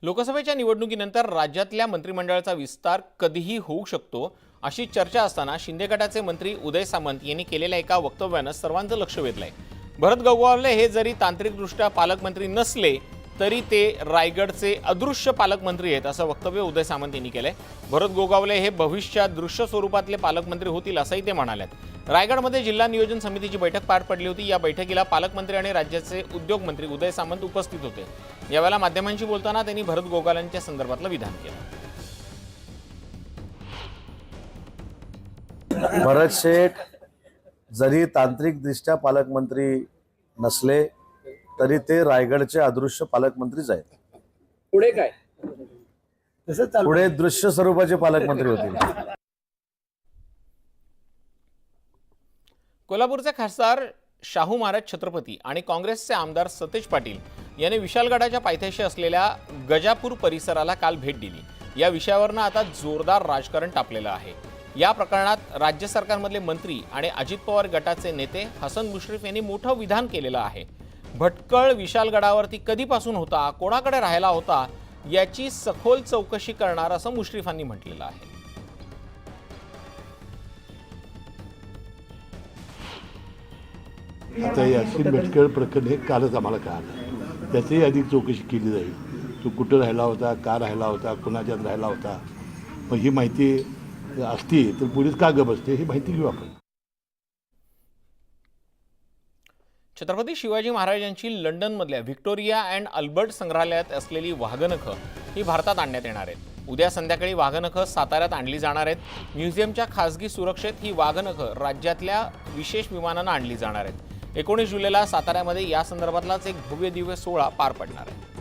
लोकसभेच्या निवडणुकीनंतर राज्यातल्या मंत्रिमंडळाचा विस्तार कधीही होऊ शकतो अशी चर्चा असताना शिंदे गटाचे मंत्री उदय सामंत यांनी केलेल्या एका वक्तव्याने सर्वांचं लक्ष वेधलंय। भरत गोगावले हे जरी तांत्रिकदृष्ट्या पालकमंत्री नसले तरी ते रायगडचे अदृश्य पालकमंत्री आहेत असं वक्तव्य उदय सामंत यांनी केलंय। भरत गोगावले हे भविष्यात दृश्य स्वरूपातले पालकमंत्री होतील असंही ते म्हणालेत। रायगडमध्ये जिल्हा नियोजन समितीची बैठक पार पडली होती। या बैठकीला पालकमंत्री आणि राज्याचे उद्योग मंत्री उदय सामंत उपस्थित होते। यावेळेला माध्यमांशी बोलताना त्यांनी भरत गोगावलेंच्या संदर्भातलं विधान केलं। भरत शेठ जरी तांत्रिकदृष्ट्या पालकमंत्री नसले तरी ते रायगडचे अदृश्य पालकमंत्रीच आहेत। पुढे काय पुढे दृश्य स्वरूपाचे पालकमंत्री होतील। कोल्हापूरचे खासदार शाहू महाराज छत्रपती आणि काँग्रेसचे आमदार सतेज पाटील यांनी विशालगडाच्या पायथ्याशी असलेल्या गजापूर परिसराला काल भेट दिली। या विषयावरनं आता जोरदार राजकारण तापलेलं आहे। या प्रकरणात राज्य सरकारमधले मंत्री आणि अजित पवार गटाचे नेते हसन मुश्रीफ यांनी मोठं विधान केलेलं आहे। भटकळ विशालगडावरती कधीपासून होता, कोणाकडे राहिला होता याची सखोल चौकशी करणार असं मुश्रीफांनी म्हटलेलं आहे। आता यासीन भटकळ प्रकरण हे कालच आम्हाला कळालं। त्याचीही अधिक चौकशी केली जाईल। तो कुठं राहिला होता, का राहिला होता, कुणाच्यात राहिला होता, मग ही माहिती असती तर पोलीस का गप बसते ही माहिती घेऊ आपण। छत्रपती शिवाजी महाराजांची लंडनमधल्या व्हिक्टोरिया अँड अल्बर्ट संग्रहालयात असलेली वाघनखं ही भारतात आणण्यात येणार आहेत। उद्या संध्याकाळी वाघनखं साताऱ्यात आणली जाणार आहेत। म्युझियमच्या खासगी सुरक्षेत ही वाघनखं राज्यातल्या विशेष विमानानं आणली जाणार आहेत। 19 जुलैला साताऱ्यामध्ये या संदर्भातलाच एक भव्य दिव्य सोहळा पार पडणार आहे।